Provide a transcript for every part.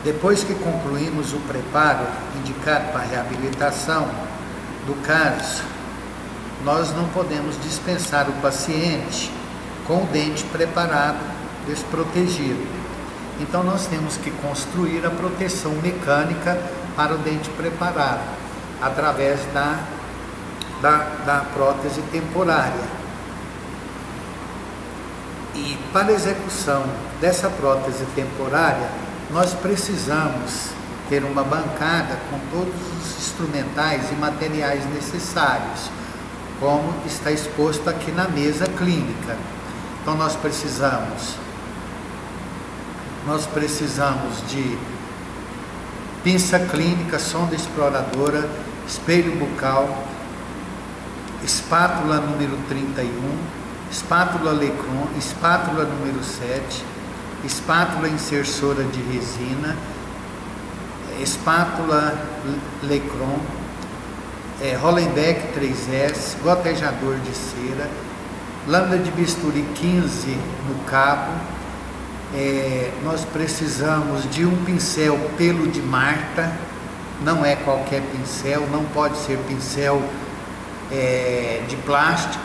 Depois que concluímos o preparo indicado para a reabilitação do caso, nós não podemos dispensar o paciente com o dente preparado, desprotegido. Então nós temos que construir a proteção mecânica para o dente preparado, através da prótese temporária. E para a execução dessa prótese temporária, nós precisamos ter uma bancada com todos os instrumentais e materiais necessários, como está exposto aqui na mesa clínica. Então nós precisamos de pinça clínica, sonda exploradora, espelho bucal, espátula número 31, espátula Lecron, espátula número 7, espátula insersora de resina, espátula Lecron, Hollenbeck 3S, gotejador de cera, lâmina de bisturi 15 no cabo. Nós precisamos de um pincel pelo de Marta, não é qualquer pincel, não pode ser pincel de plástico,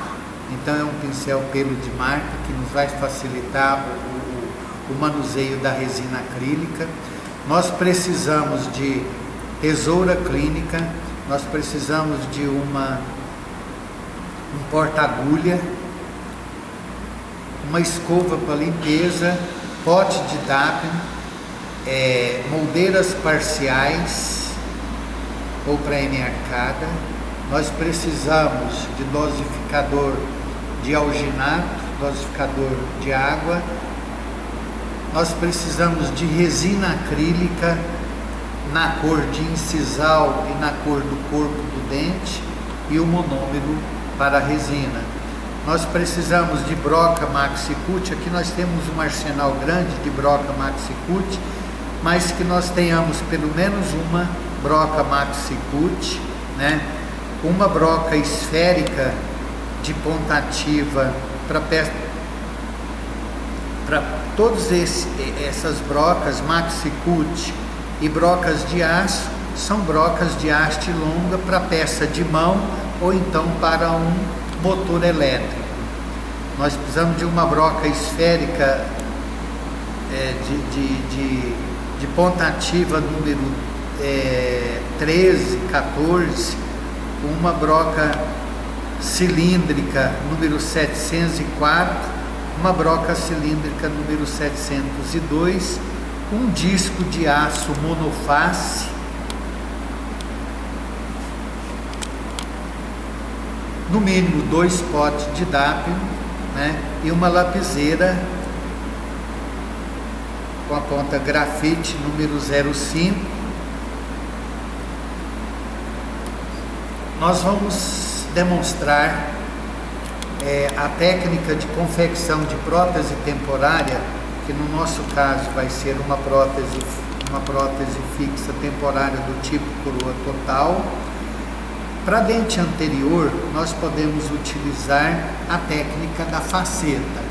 então é um pincel pelo de Marta que nos vai facilitar o manuseio da resina acrílica. Nós precisamos de tesoura clínica, nós precisamos de um porta-agulha, uma escova para limpeza, pote de DAP, moldeiras parciais ou para arcada. Nós precisamos de dosificador de alginato, dosificador de água. Nós precisamos de resina acrílica na cor de incisal e na cor do corpo do dente e o monômero para a resina. Nós precisamos de broca maxi-cut. Aqui nós temos um arsenal grande de broca maxi-cut, mas que nós tenhamos pelo menos uma broca maxi-cut, né? Uma broca esférica de ponta ativa para todas essas brocas maxi-cut e brocas de aço, são brocas de haste longa para peça de mão ou então para um motor elétrico. Nós precisamos de uma broca esférica de ponta ativa número 13, 14, uma broca cilíndrica número 704, uma broca cilíndrica número 702, um disco de aço monoface, no mínimo 2 potes de DAP, né? E uma lapiseira com a ponta grafite número 05. Nós vamos demonstrar a técnica de confecção de prótese temporária, que no nosso caso vai ser uma prótese fixa temporária do tipo coroa total. Para dente anterior, nós podemos utilizar a técnica da faceta.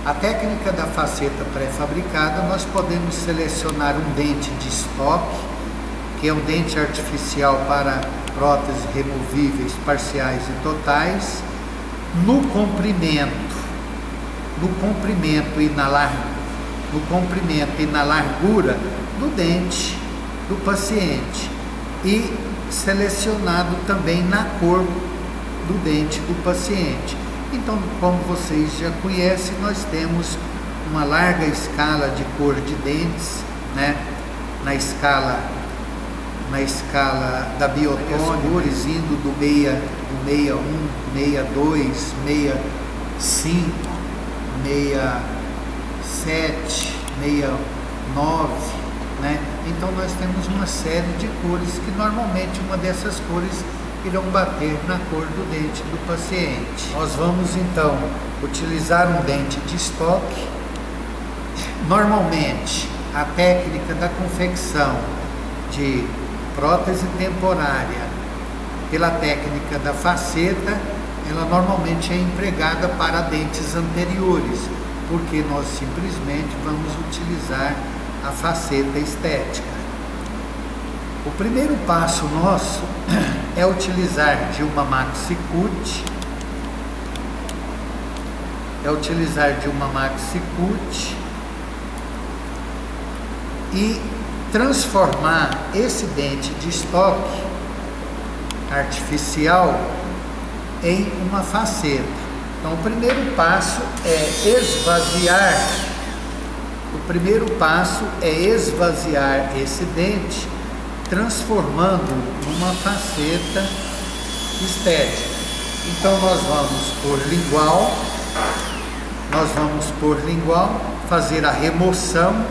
A técnica da faceta pré-fabricada, nós podemos selecionar um dente de estoque, que é um dente artificial para próteses removíveis parciais e totais, no comprimento e na largura do dente do paciente, e selecionado também na cor do dente do paciente. Então, como vocês já conhecem, nós temos uma larga escala de cor de dentes, né? Na escala da biotônica, indo do 61, 62, 65, 67, 69, né? Então nós temos uma série de cores que normalmente uma dessas cores irão bater na cor do dente do paciente. Nós vamos então utilizar um dente de estoque. Normalmente a técnica da confecção de prótese temporária pela técnica da faceta, ela normalmente é empregada para dentes anteriores, porque nós simplesmente vamos utilizar a faceta estética. O primeiro passo nosso é utilizar de uma maxi-cut, e transformar esse dente de estoque artificial em uma faceta. Então, o primeiro passo é esvaziar esse dente, transformando numa faceta estética. Então, nós vamos por lingual, fazer a remoção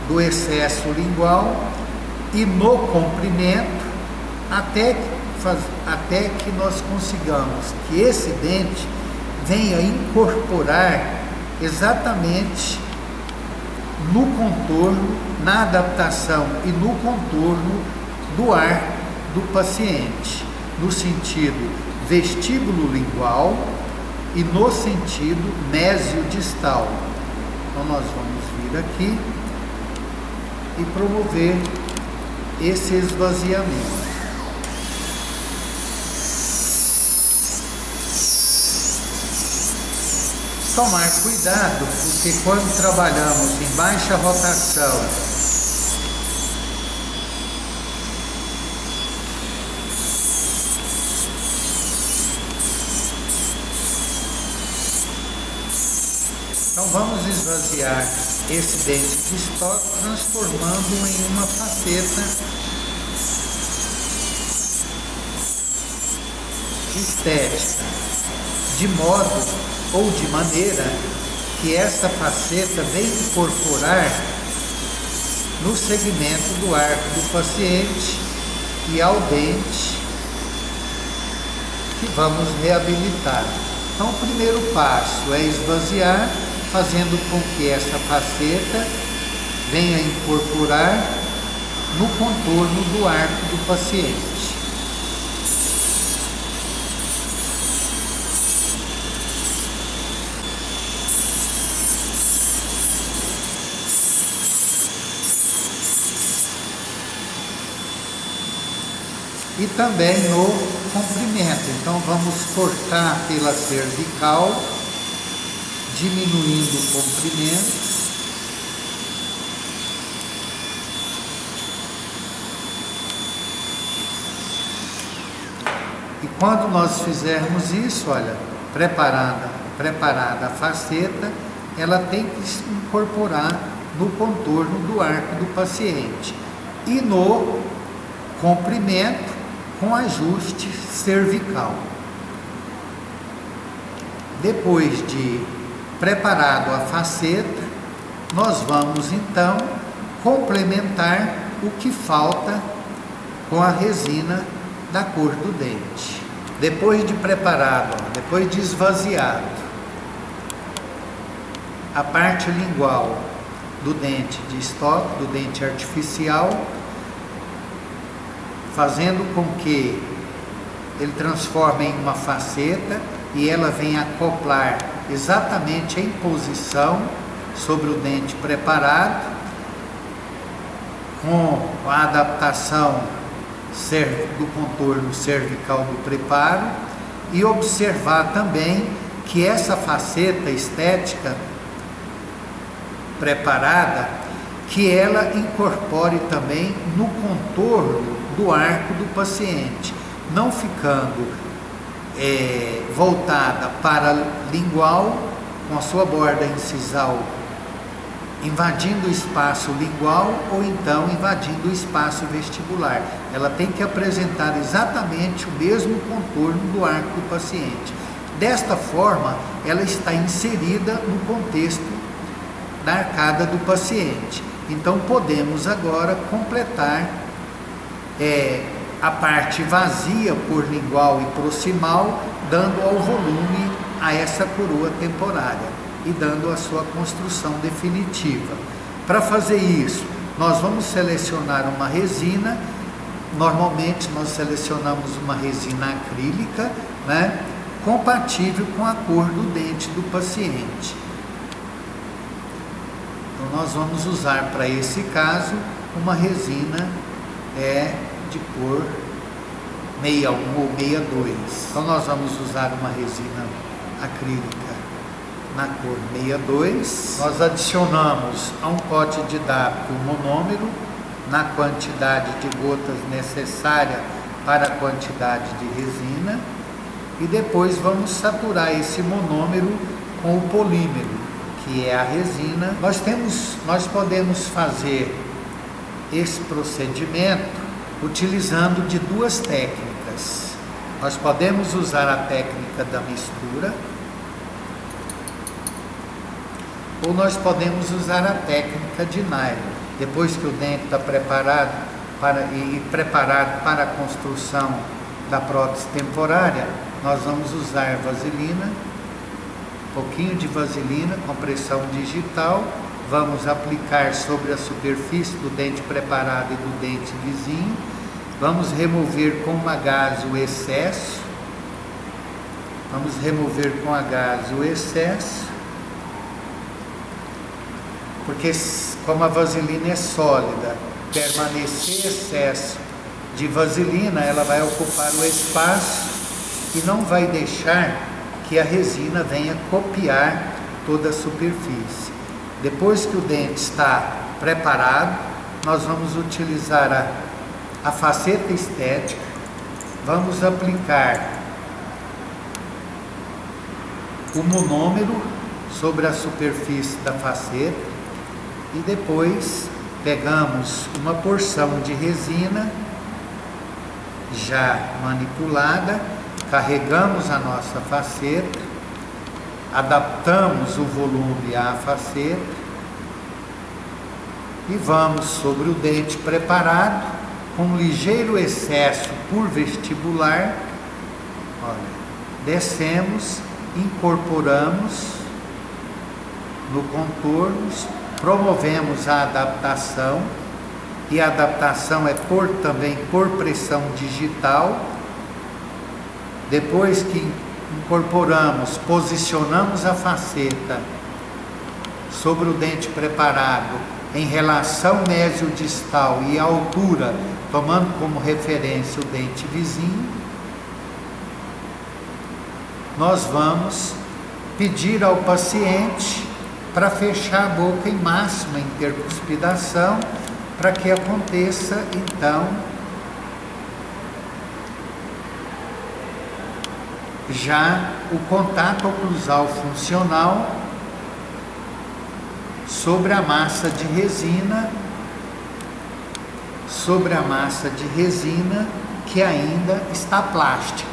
do excesso lingual e no comprimento, até que nós consigamos que esse dente venha incorporar exatamente no contorno, na adaptação e no contorno do arco do paciente, no sentido vestíbulo lingual e no sentido mesiodistal. Então nós vamos vir aqui e promover esse esvaziamento. Tomar cuidado, porque quando trabalhamos em baixa rotação, então vamos esvaziar esse dente de estoque, transformando em uma faceta estética, de modo ou de maneira que essa faceta venha incorporar no segmento do arco do paciente e ao dente que vamos reabilitar. Então, o primeiro passo é esvaziar, fazendo com que essa faceta venha incorporar no contorno do arco do paciente. E também no comprimento. Então vamos cortar pela cervical, diminuindo o comprimento. E quando nós fizermos isso, olha, preparada a faceta, ela tem que se incorporar no contorno do arco do paciente. E no comprimento, com ajuste cervical. Depois de preparado a faceta, nós vamos então complementar o que falta com a resina da cor do dente. Depois de preparado, depois de esvaziado a parte lingual do dente de estoque, do dente artificial, fazendo com que ele transforme em uma faceta e ela venha acoplar exatamente em posição sobre o dente preparado, com a adaptação do contorno cervical do preparo, e observar também que essa faceta estética preparada, que ela incorpore também no contorno do arco do paciente, não ficando voltada para lingual, com a sua borda incisal invadindo o espaço lingual ou então invadindo o espaço vestibular. Ela tem que apresentar exatamente o mesmo contorno do arco do paciente. Desta forma, ela está inserida no contexto da arcada do paciente. Então podemos agora completar a parte vazia por lingual e proximal, dando ao volume a essa coroa temporária e dando a sua construção definitiva. Para fazer isso, nós vamos selecionar uma resina. Normalmente nós selecionamos uma resina acrílica, né, compatível com a cor do dente do paciente. Então nós vamos usar para esse caso uma resina de cor 61 ou 62. Então nós vamos usar uma resina acrílica na cor 62. Nós adicionamos a um pote didático o monômero na quantidade de gotas necessária para a quantidade de resina, e depois vamos saturar esse monômero com o polímero, que é a resina. Nós podemos fazer esse procedimento utilizando de duas técnicas. Nós podemos usar a técnica da mistura, ou nós podemos usar a técnica de nylon. Depois que o dente está preparado para a construção da prótese temporária, nós vamos usar vaselina, um pouquinho de vaselina com pressão digital, vamos aplicar sobre a superfície do dente preparado e do dente vizinho, vamos remover com uma gaze o excesso, porque como a vaselina é sólida, permanecer excesso de vaselina, ela vai ocupar o espaço e não vai deixar que a resina venha copiar toda a superfície. Depois que o dente está preparado, nós vamos utilizar a faceta estética, vamos aplicar o monômero sobre a superfície da faceta e depois pegamos uma porção de resina já manipulada, carregamos a nossa faceta, adaptamos o volume à faceta e vamos sobre o dente preparado com um ligeiro excesso por vestibular, descemos, incorporamos no contorno, promovemos a adaptação, e a adaptação é também por pressão digital. Depois que incorporamos, posicionamos a faceta sobre o dente preparado em relação mesiodistal e a altura, tomando como referência o dente vizinho, nós vamos pedir ao paciente para fechar a boca em máxima intercuspidação, para que aconteça então já o contato oclusal funcional sobre a massa de resina que ainda está plástica.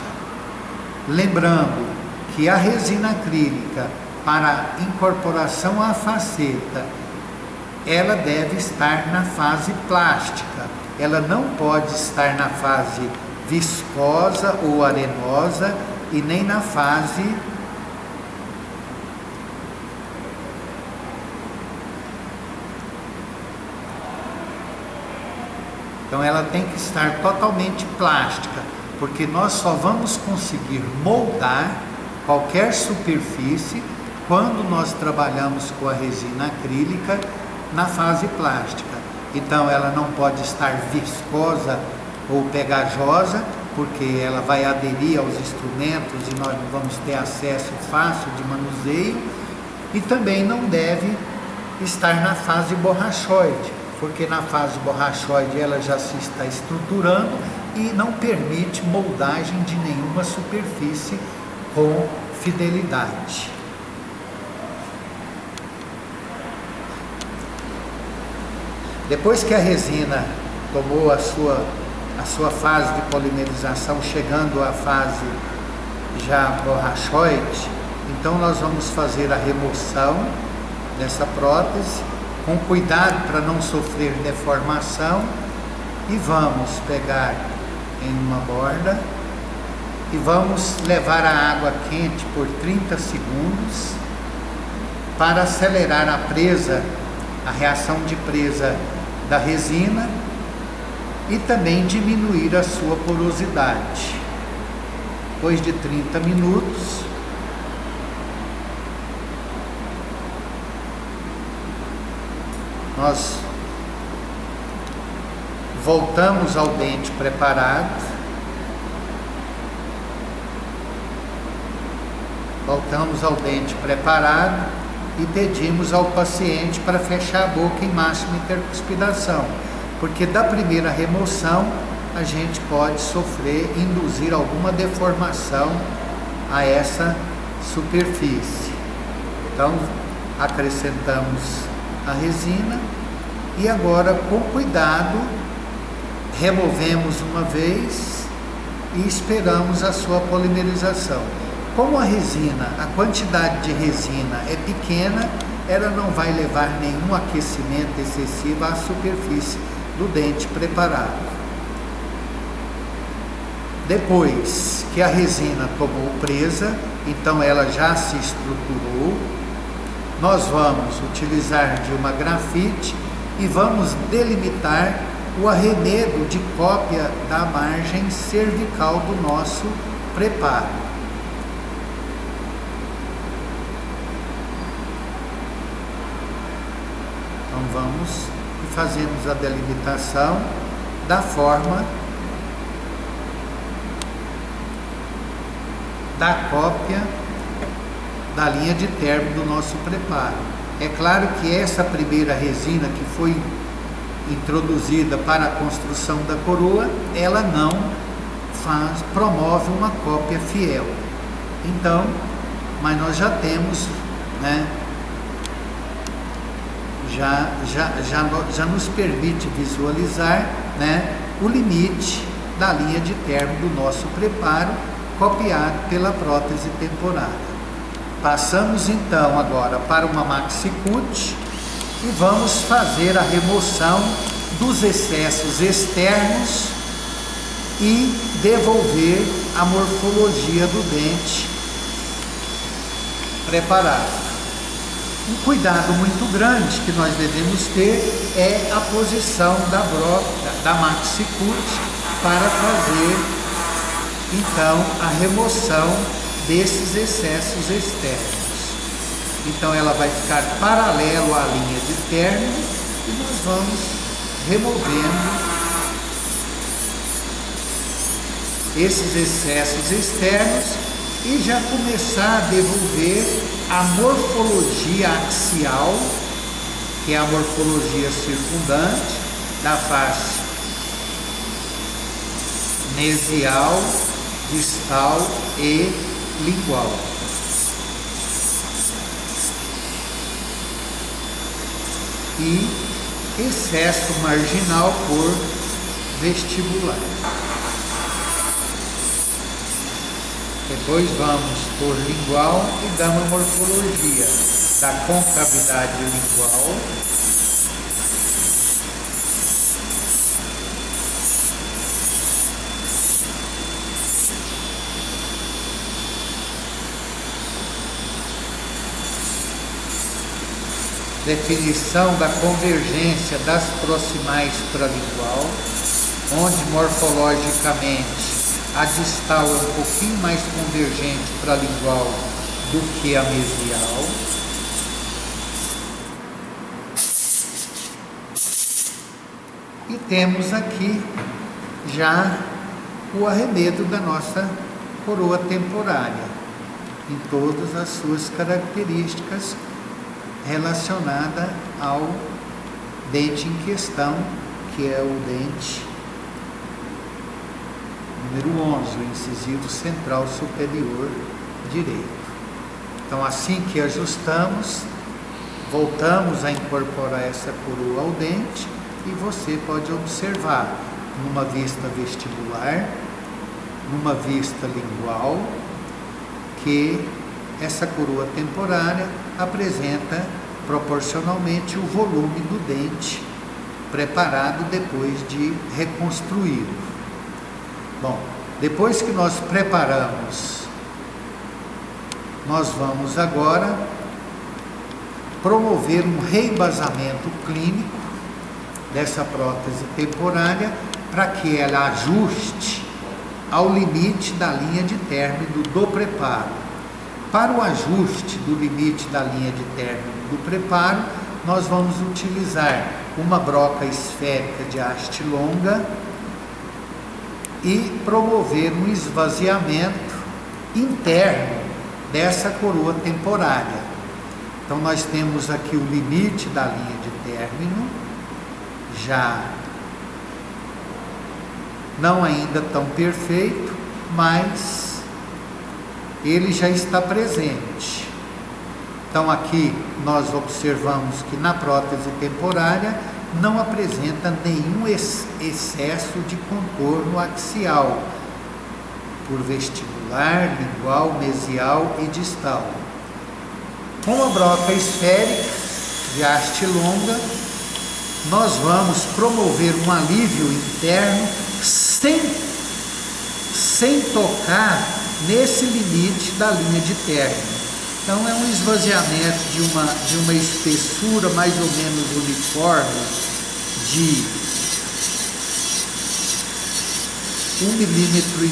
Lembrando que a resina acrílica, para incorporação à faceta, ela deve estar na fase plástica, ela não pode estar na fase viscosa ou arenosa e nem na fase então ela tem que estar totalmente plástica, porque nós só vamos conseguir moldar qualquer superfície quando nós trabalhamos com a resina acrílica na fase plástica. Então ela não pode estar viscosa ou pegajosa, porque ela vai aderir aos instrumentos e nós não vamos ter acesso fácil de manuseio, e também não deve estar na fase borrachoide, porque na fase borrachoide ela já se está estruturando e não permite moldagem de nenhuma superfície com fidelidade. Depois que a resina tomou a sua fase de polimerização, chegando à fase já borrachoide, então nós vamos fazer a remoção dessa prótese, com cuidado para não sofrer deformação, e vamos pegar em uma borda e vamos levar a água quente por 30 segundos para acelerar a reação de presa da resina e também diminuir a sua porosidade. Depois de 30 minutos, nós voltamos ao dente preparado, e pedimos ao paciente para fechar a boca em máxima intercuspidação, porque da primeira remoção a gente pode induzir alguma deformação a essa superfície. Então acrescentamos a resina e agora, com cuidado, removemos uma vez e esperamos a sua polimerização. Como a quantidade de resina é pequena, ela não vai levar nenhum aquecimento excessivo à superfície do dente preparado. Depois que a resina tomou presa, então ela já se estruturou, nós vamos utilizar de uma grafite e vamos delimitar o arremedo de cópia da margem cervical do nosso preparo. Então vamos e fazemos a delimitação da forma da cópia da linha de término do nosso preparo. É claro que essa primeira resina que foi introduzida para a construção da coroa, ela não promove uma cópia fiel. Então, mas nós já temos, né, já nos permite visualizar, né, o limite da linha de término do nosso preparo, copiado pela prótese temporária. Passamos então agora para uma maxi-cut e vamos fazer a remoção dos excessos externos e devolver a morfologia do dente preparado. Um cuidado muito grande que nós devemos ter é a posição da maxi-cut para fazer então a remoção desses excessos externos. Então ela vai ficar paralelo à linha de término e nós vamos removendo esses excessos externos e já começar a devolver a morfologia axial, que é a morfologia circundante da face mesial, distal e lingual. E excesso marginal por vestibular. Depois vamos por lingual e dar uma morfologia da concavidade lingual, definição da convergência das proximais para a lingual, onde morfologicamente a distal é um pouquinho mais convergente para a lingual do que a mesial. E temos aqui já o arremedo da nossa coroa temporária, em todas as suas características relacionada ao dente em questão, que é o dente número 11, o incisivo central superior direito. Então, assim que ajustamos, voltamos a incorporar essa coroa ao dente e você pode observar numa vista vestibular, numa vista lingual, que essa coroa temporária apresenta proporcionalmente o volume do dente preparado depois de reconstruído. Bom, depois que nós preparamos, nós vamos agora promover um reembasamento clínico dessa prótese temporária para que ela ajuste ao limite da linha de término do preparo. Para o ajuste do limite da linha de término do preparo, nós vamos utilizar uma broca esférica de haste longa e promover um esvaziamento interno dessa coroa temporária. Então nós temos aqui o limite da linha de término, já não ainda tão perfeito, mas ele já está presente. Então aqui nós observamos que na prótese temporária não apresenta nenhum excesso de contorno axial, por vestibular, lingual, mesial e distal. Com a broca esférica de haste longa, nós vamos promover um alívio interno sem tocar nesse limite da linha de término. Então é um esvaziamento de uma espessura mais ou menos uniforme de 1,5 milímetro,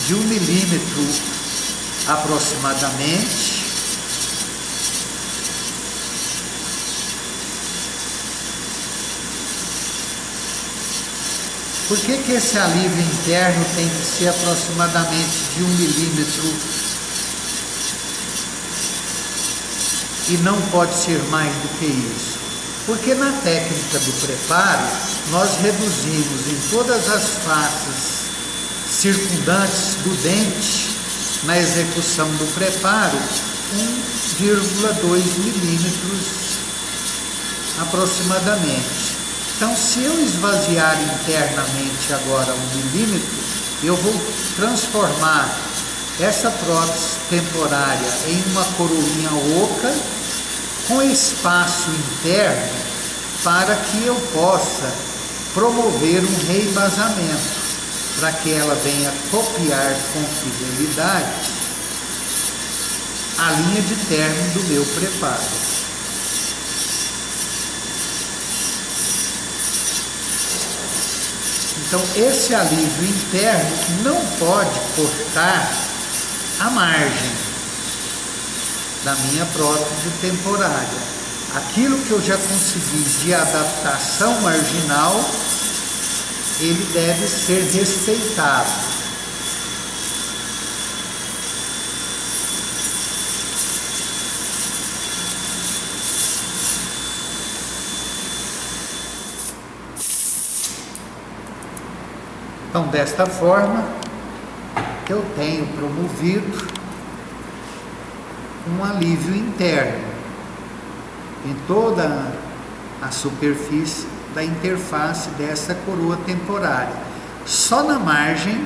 de 1 milímetro aproximadamente. Por que esse alívio interno tem que ser aproximadamente de 1 milímetro e não pode ser mais do que isso? Porque na técnica do preparo, nós reduzimos em todas as faces circundantes do dente, na execução do preparo, 1,2 milímetros aproximadamente. Então, se eu esvaziar internamente agora 1 milímetro, eu vou transformar essa prótese temporária em uma coroinha oca com espaço interno para que eu possa promover um reembasamento, para que ela venha copiar com fidelidade a linha de término do meu preparo. Então, esse alívio interno não pode cortar a margem da minha prótese temporária. Aquilo que eu já consegui de adaptação marginal, ele deve ser respeitado. Então, desta forma, eu tenho promovido um alívio interno em toda a superfície da interface dessa coroa temporária. Só na margem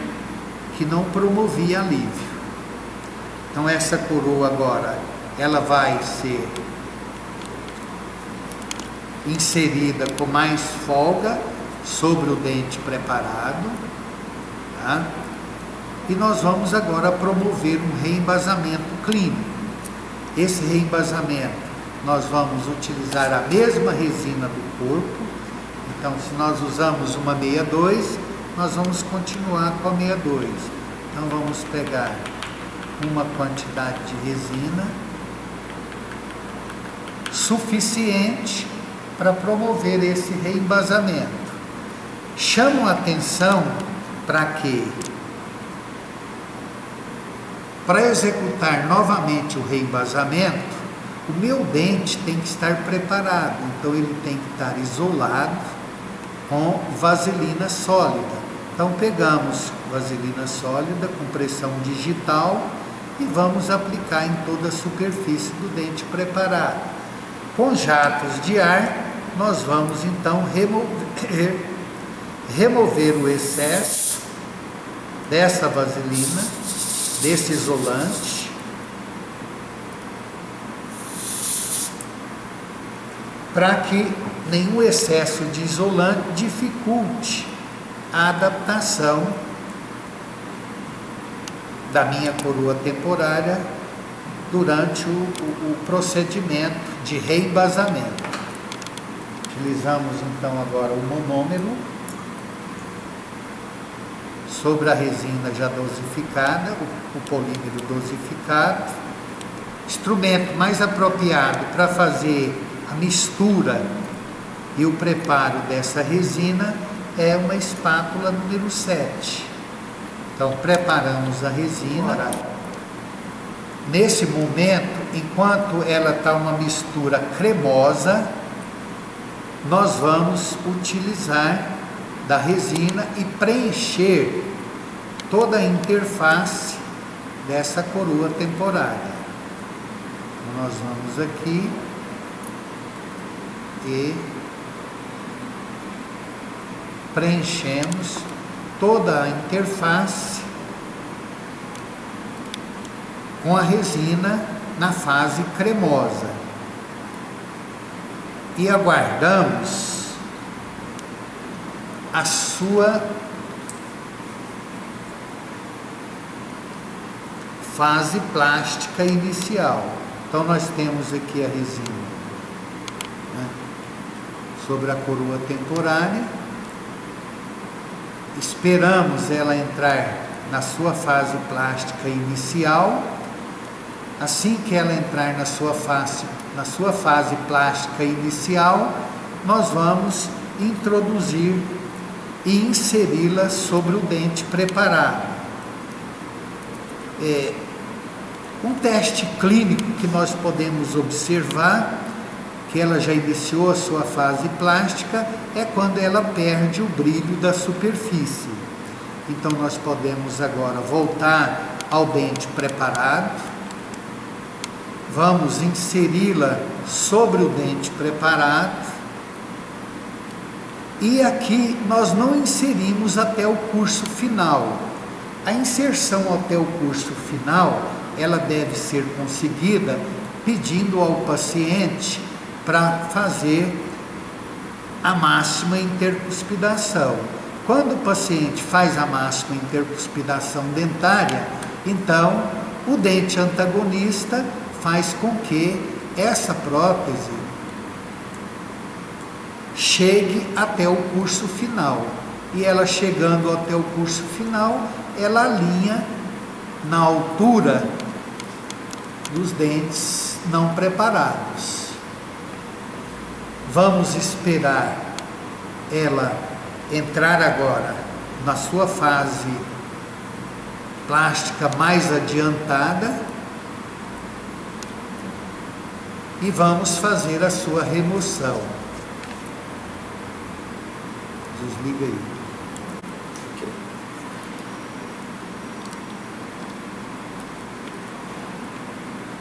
que não promovia alívio. Então, essa coroa agora, ela vai ser inserida com mais folga sobre o dente preparado, tá? E nós vamos agora promover um reembasamento clínico. Esse reembasamento, nós vamos utilizar a mesma resina do corpo. Então, se nós usamos uma 62, nós vamos continuar com a 62. Então, vamos pegar uma quantidade de resina suficiente para promover esse reembasamento. Chamo a atenção para que, para executar novamente o reembasamento, o meu dente tem que estar preparado. Então, ele tem que estar isolado com vaselina sólida. Então, pegamos vaselina sólida com pressão digital e vamos aplicar em toda a superfície do dente preparado. Com jatos de ar, nós vamos então remover o excesso dessa vaselina, desse isolante, para que nenhum excesso de isolante dificulte a adaptação da minha coroa temporária durante o procedimento de reembasamento. Utilizamos então agora o monômero sobre a resina já dosificada, o polímero dosificado. instrumento mais apropriado para fazer a mistura e o preparo dessa resina é uma espátula número 7. Então, preparamos a resina. Nesse momento, enquanto ela está uma mistura cremosa, nós vamos utilizar da resina e preencher toda a interface dessa coroa temporária. Então, nós vamos aqui e preenchemos toda a interface com a resina na fase cremosa e aguardamos a sua fase plástica inicial. Então nós temos aqui a resina, né, sobre a coroa temporária, esperamos ela entrar na sua fase plástica inicial. Assim que ela entrar na sua fase plástica inicial, nós vamos introduzir e inseri-la sobre o dente preparado. Um teste clínico que nós podemos observar que ela já iniciou a sua fase plástica é quando ela perde o brilho da superfície. Então nós podemos agora voltar ao dente preparado. Vamos inseri-la sobre o dente preparado. E aqui nós não inserimos até o curso final. A inserção até o curso final, ela deve ser conseguida pedindo ao paciente para fazer a máxima intercuspidação. Quando o paciente faz a máxima intercuspidação dentária, então o dente antagonista faz com que essa prótese chegue até o curso final. E ela chegando até o curso final, ela alinha na altura dos dentes não preparados. Vamos esperar ela entrar agora na sua fase plástica mais adiantada e vamos fazer a sua remoção. Desliga aí.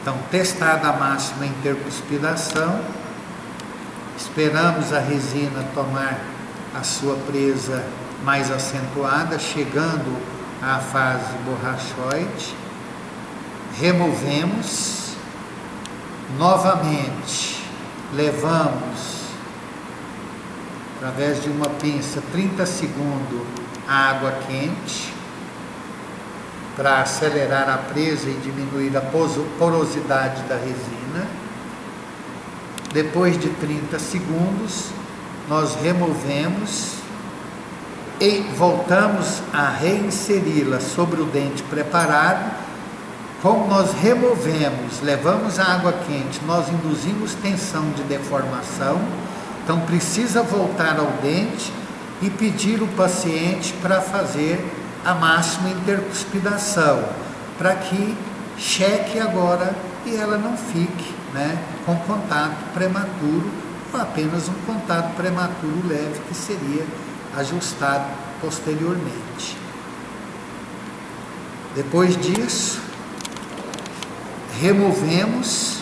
Então, testada a máxima intercuspidação, esperamos a resina tomar a sua presa mais acentuada, chegando à fase borrachoide, removemos, novamente levamos, através de uma pinça, 30 segundos a água quente, para acelerar a presa e diminuir a porosidade da resina. Depois de 30 segundos, nós removemos e voltamos a reinseri-la sobre o dente preparado. Como nós removemos, levamos a água quente, nós induzimos tensão de deformação, então precisa voltar ao dente e pedir o paciente para fazer a máxima intercuspidação, para que cheque agora e ela não fique, né, com contato prematuro, ou apenas um contato prematuro leve que seria ajustado posteriormente. Depois disso, removemos,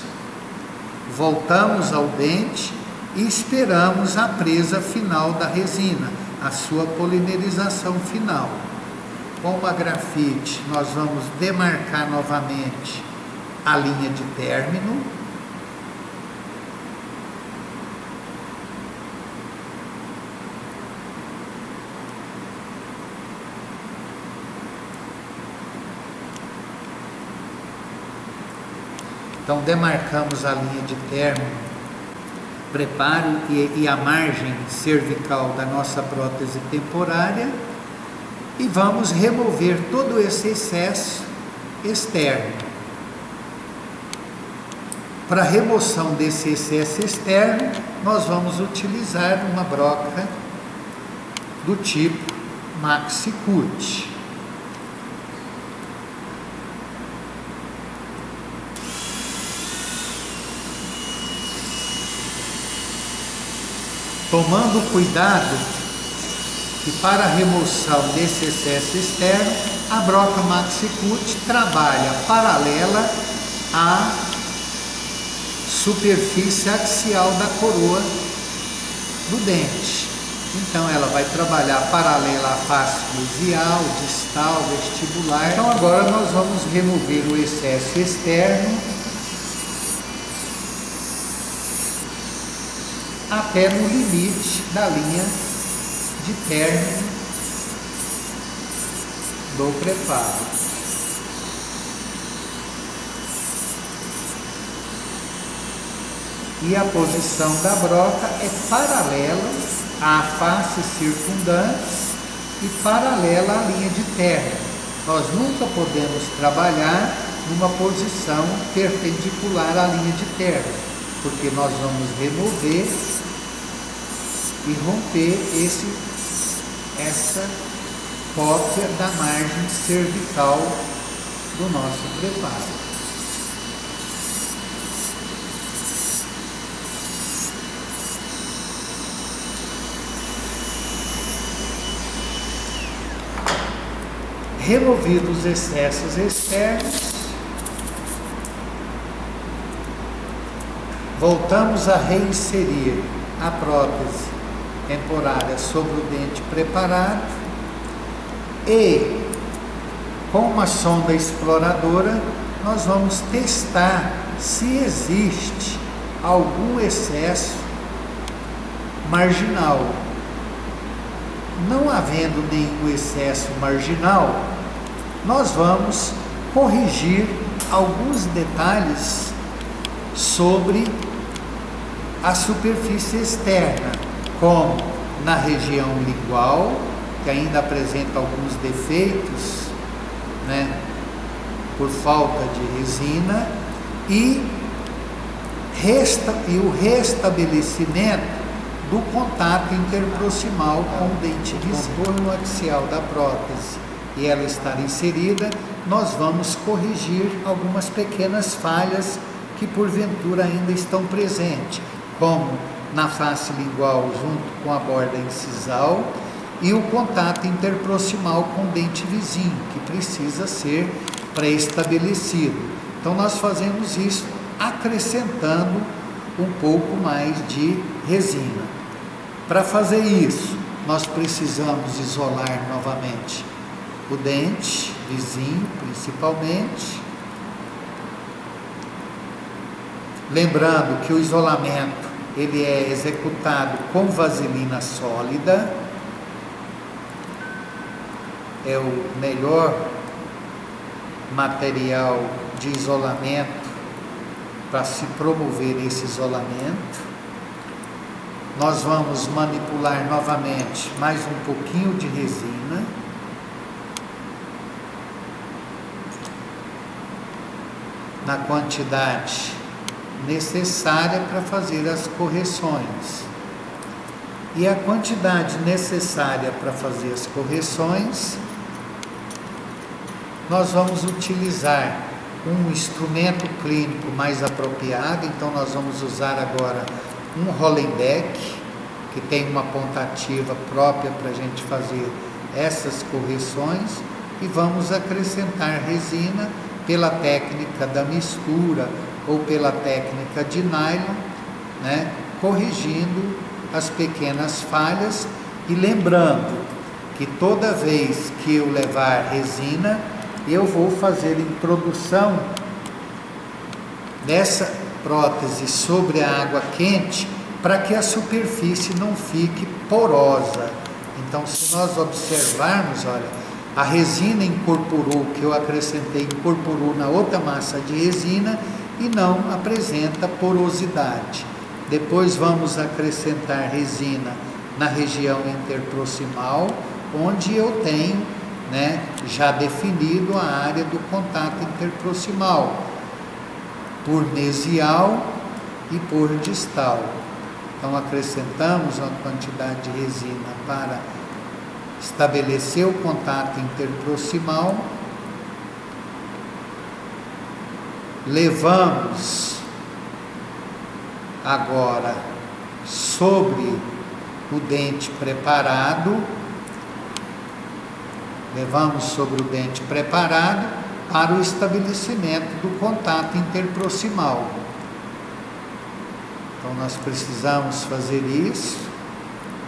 voltamos ao dente e esperamos a presa final da resina, a sua polimerização final. Com a grafite, nós vamos demarcar novamente a linha de término. Então, demarcamos a linha de término, preparo e a margem cervical da nossa prótese temporária e vamos remover todo esse excesso externo. Para remoção desse excesso externo, nós vamos utilizar uma broca do tipo Maxi-Cut. Tomando cuidado que para a remoção desse excesso externo, a broca Maxi-Cut trabalha paralela à superfície axial da coroa do dente. Então ela vai trabalhar paralela à face mesial, distal, vestibular. Então agora nós vamos remover o excesso externo até no limite da linha de término do preparo. E a posição da broca é paralela à face circundante e paralela à linha de término. Nós nunca podemos trabalhar numa posição perpendicular à linha de término, porque nós vamos remover e romper essa cópia da margem cervical do nosso preparo. Removidos os excessos externos, voltamos a reinserir a prótese temporária sobre o dente preparado e, com uma sonda exploradora, nós vamos testar se existe algum excesso marginal. Não havendo nenhum excesso marginal, nós vamos corrigir alguns detalhes sobre a superfície externa, como na região lingual, que ainda apresenta alguns defeitos, por falta de resina, e o restabelecimento do contato interproximal com o dente vizinho. O contorno axial da prótese e ela estar inserida, nós vamos corrigir algumas pequenas falhas que porventura ainda estão presentes, como na face lingual junto com a borda incisal e o contato interproximal com o dente vizinho, que precisa ser pré-estabelecido. Então nós fazemos isso acrescentando um pouco mais de resina. Para fazer isso, nós precisamos isolar novamente o dente vizinho, principalmente. Lembrando que o isolamento ele é executado com vaselina sólida, é o melhor material de isolamento para se promover esse isolamento. Nós vamos manipular novamente mais um pouquinho de resina. Na quantidade necessária para fazer as correções. E a quantidade necessária para fazer as correções, nós vamos utilizar um instrumento clínico mais apropriado. Então nós vamos usar agora um Hollenbeck, que tem uma pontativa própria para a gente fazer essas correções, e vamos acrescentar resina pela técnica da mistura ou pela técnica de nylon, corrigindo as pequenas falhas. E lembrando que toda vez que eu levar resina, eu vou fazer introdução dessa prótese sobre a água quente para que a superfície não fique porosa. Então, se nós observarmos, olha, a resina incorporou, que eu acrescentei, incorporou na outra massa de resina e não apresenta porosidade. Depois vamos acrescentar resina na região interproximal, onde eu tenho, já definido a área do contato interproximal. por mesial e por distal. Então acrescentamos uma quantidade de resina para estabelecer o contato interproximal. Levamos agora sobre o dente preparado, para o estabelecimento do contato interproximal. Então nós precisamos fazer isso.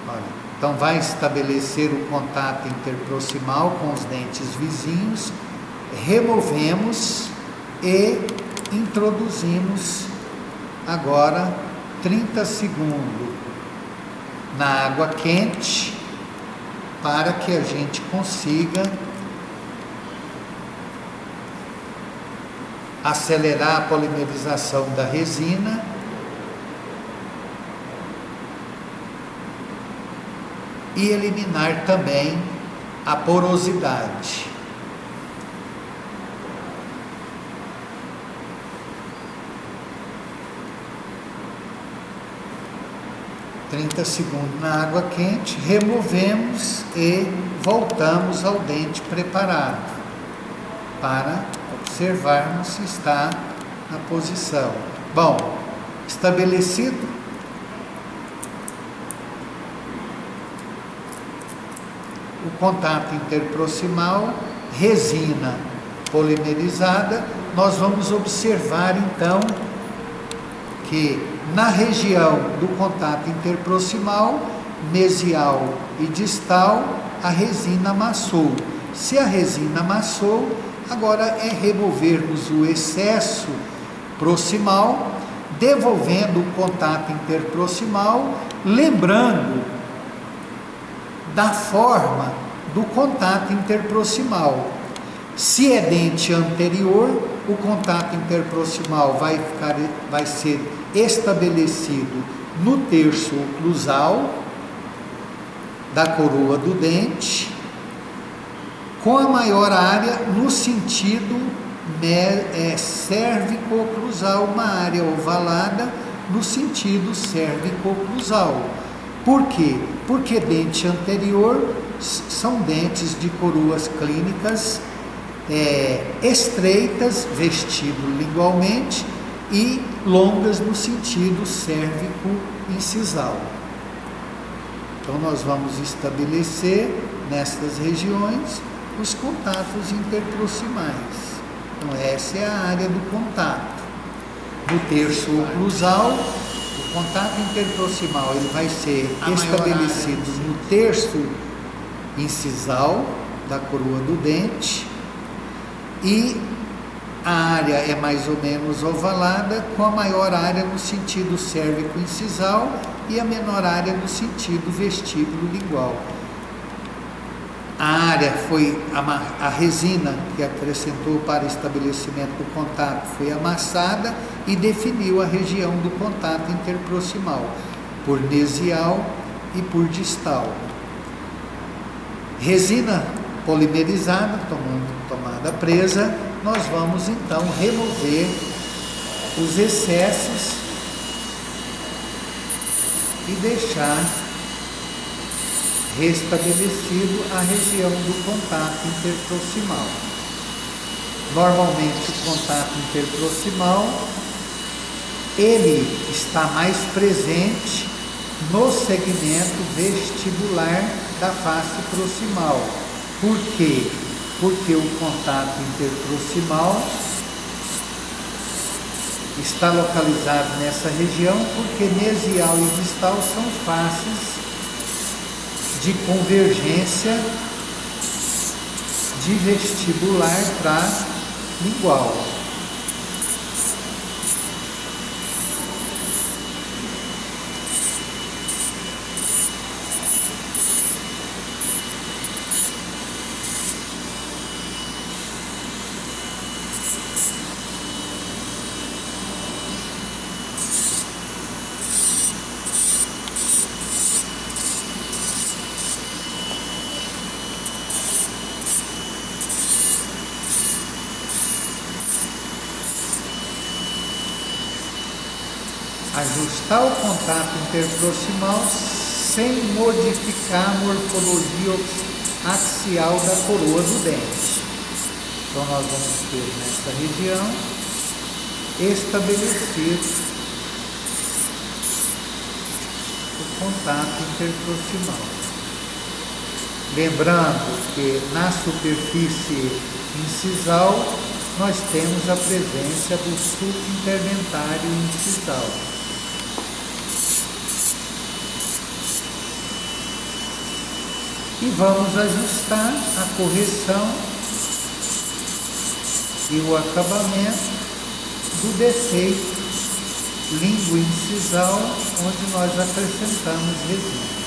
Olha, então vai estabelecer o contato interproximal com os dentes vizinhos, removemos e introduzimos agora 30 segundos na água quente para que a gente consiga acelerar a polimerização da resina e eliminar também a porosidade. (30 segundos na água quente), removemos e voltamos ao dente preparado para observarmos se está na posição. Bom, estabelecido o contato interproximal, resina polimerizada, nós vamos observar então que na região do contato interproximal, mesial e distal, a resina amassou. Se a resina amassou, agora é removermos o excesso proximal, devolvendo o contato interproximal, lembrando da forma do contato interproximal. Se é dente anterior, o contato interproximal vai ser estabelecido no terço oclusal da coroa do dente, com a maior área no sentido cérvico-oclusal, uma área ovalada no sentido cérvico-oclusal. Por quê? Porque dente anterior são dentes de coroas clínicas estreitas, vestibulo-lingualmente, e longas no sentido cérvico-incisal. Então nós vamos estabelecer nestas regiões os contatos interproximais. Então essa é a área do contato. No terço oclusal, o contato interproximal ele vai ser estabelecido no terço incisal da coroa do dente, e a área é mais ou menos ovalada, com a maior área no sentido cérvico-incisal e a menor área no sentido vestíbulo-lingual. A área foi, a resina que acrescentou para estabelecimento do contato foi amassada e definiu a região do contato interproximal, por mesial e por distal. Resina polimerizada, tomada presa, nós vamos então remover os excessos e deixar restabelecido a região do contato interproximal. Normalmente o contato interproximal ele está mais presente no segmento vestibular da face proximal. Por quê? Porque o contato interproximal está localizado nessa região, porque mesial e distal são faces de convergência de vestibular para lingual. ajustar o contato interproximal sem modificar a morfologia axial da coroa do dente. Então nós vamos ter nessa região estabelecido o contato interproximal. Lembrando que na superfície incisal nós temos a presença do subinterdentário incisal. E vamos ajustar a correção e o acabamento do defeito linguoincisal, onde nós acrescentamos resina.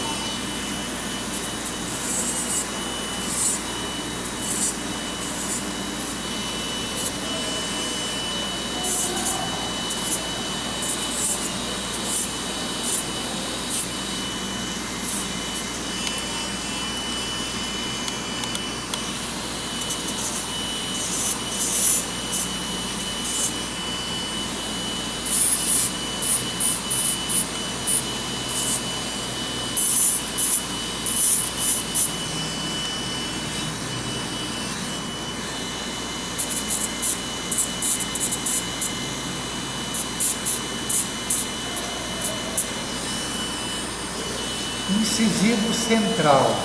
Incisivo central,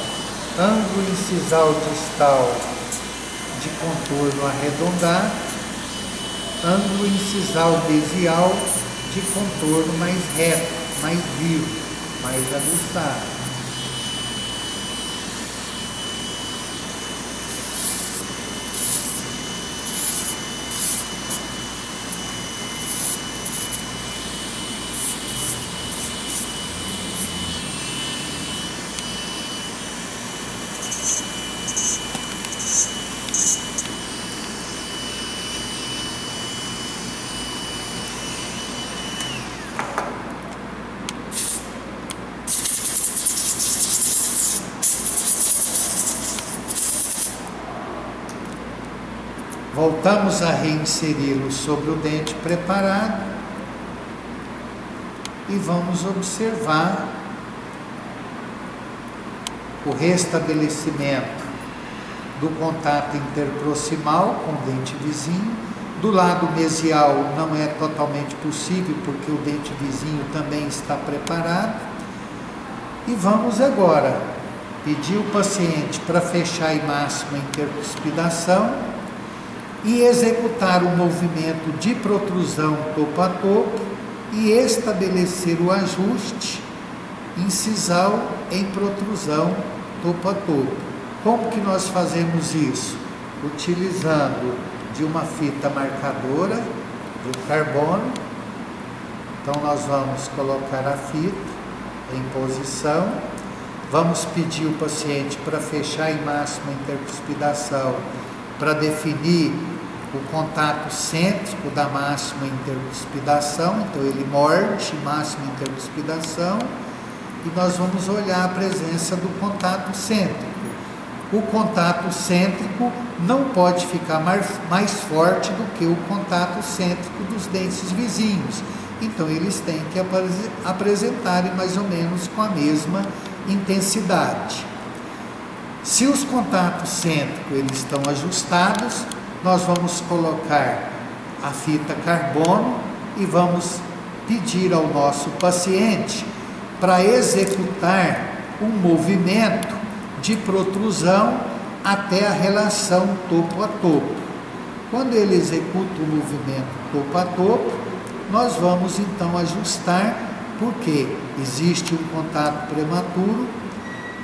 ângulo incisal distal de contorno arredondado, ângulo incisal mesial de contorno mais reto, mais vivo, mais aguçado. Voltamos a reinseri-lo sobre o dente preparado e vamos observar o restabelecimento do contato interproximal com o dente vizinho. Do lado mesial não é totalmente possível porque o dente vizinho também está preparado. E vamos agora pedir o paciente para fechar em máxima intercuspidação e executar o movimento de protrusão topo a topo e estabelecer o ajuste incisal em protrusão topo a topo. Como que nós fazemos isso? Utilizando de uma fita marcadora de carbono. Então nós vamos colocar a fita em posição, vamos pedir o paciente para fechar em máxima intercuspidação para definir o contato cêntrico da máxima intercuspidação. Então ele morde máxima intercuspidação e nós vamos olhar a presença do contato cêntrico. O contato cêntrico não pode ficar mais forte do que o contato cêntrico dos dentes vizinhos. Então eles têm que apresentarem mais ou menos com a mesma intensidade. Se os contatos cêntricos eles estão ajustados, nós vamos colocar a fita carbono e vamos pedir ao nosso paciente para executar um movimento de protrusão até a relação topo a topo. Quando ele executa o movimento topo a topo, nós vamos então ajustar, porque existe um contato prematuro,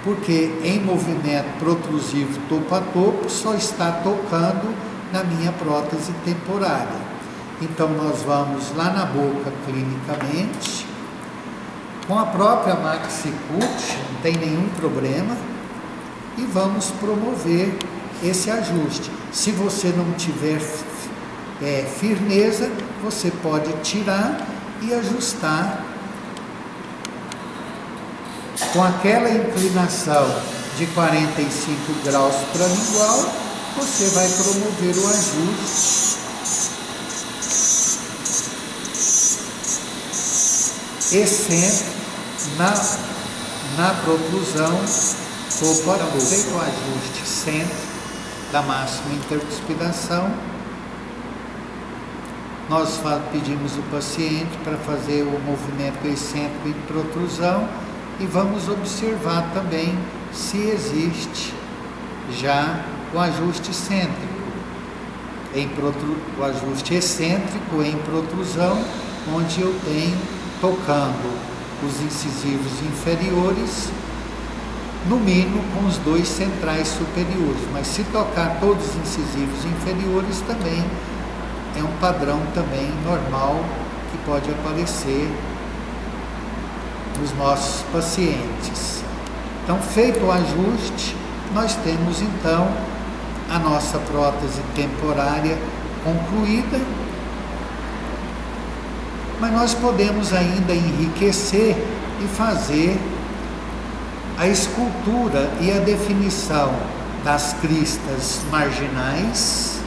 porque em movimento protrusivo topo a topo só está tocando na minha prótese temporária. Então nós vamos lá na boca clinicamente, com a própria MaxiCut, não tem nenhum problema, e vamos promover esse ajuste. Se você não tiver firmeza, você pode tirar e ajustar com aquela inclinação de 45 graus para lingual. Você vai promover o ajuste excêntrico na protrusão corporal. Feito o ajuste cêntrico da máxima intercuspidação, nós pedimos o paciente para fazer o movimento excêntrico em protrusão e vamos observar também se existe já o ajuste cêntrico, o ajuste excêntrico em protrusão, onde eu tenho tocando os incisivos inferiores, no mínimo com os dois centrais superiores, mas se tocar todos os incisivos inferiores também é um padrão também normal que pode aparecer nos nossos pacientes. Então, feito o ajuste, nós temos então a nossa prótese temporária concluída, mas nós podemos ainda enriquecer e fazer a escultura e a definição das cristas marginais,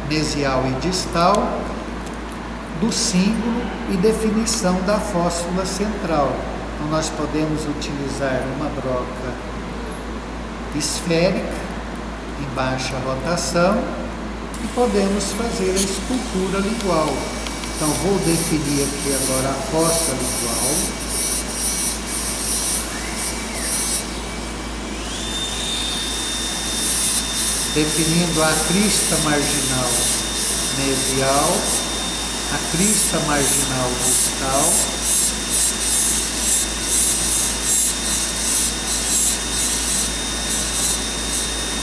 mesial e distal, do símbolo e definição da fóssula central. Então nós podemos utilizar uma broca esférica em baixa rotação e podemos fazer a escultura lingual. Então vou definir aqui agora a fossa lingual. Definindo a crista marginal mesial, a crista marginal distal,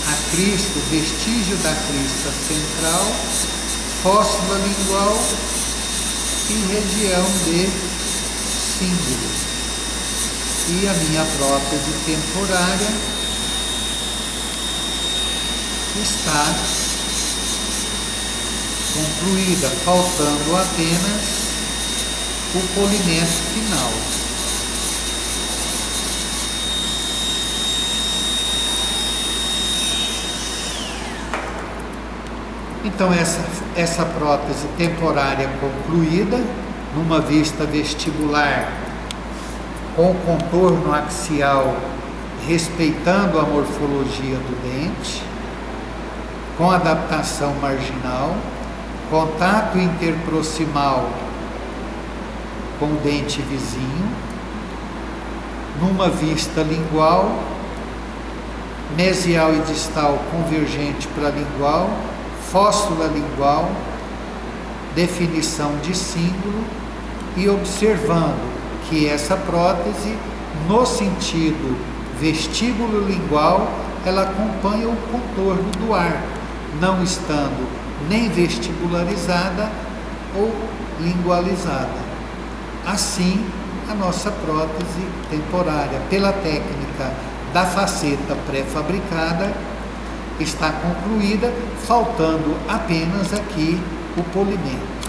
a crista, o vestígio da crista central, fóssula lingual e região de símbolo. E a minha prótese temporária está concluída, faltando apenas o polimento final. Então essa prótese temporária concluída, numa vista vestibular com contorno axial, respeitando a morfologia do dente, com adaptação marginal, contato interproximal com o dente vizinho, numa vista lingual, mesial e distal convergente para lingual, fóssula lingual, definição de símbolo e observando que essa prótese, no sentido vestíbulo lingual, ela acompanha o contorno do arco, não estando nem vestibularizada ou lingualizada. Assim, a nossa prótese temporária, pela técnica da faceta pré-fabricada, está concluída, faltando apenas aqui o polimento.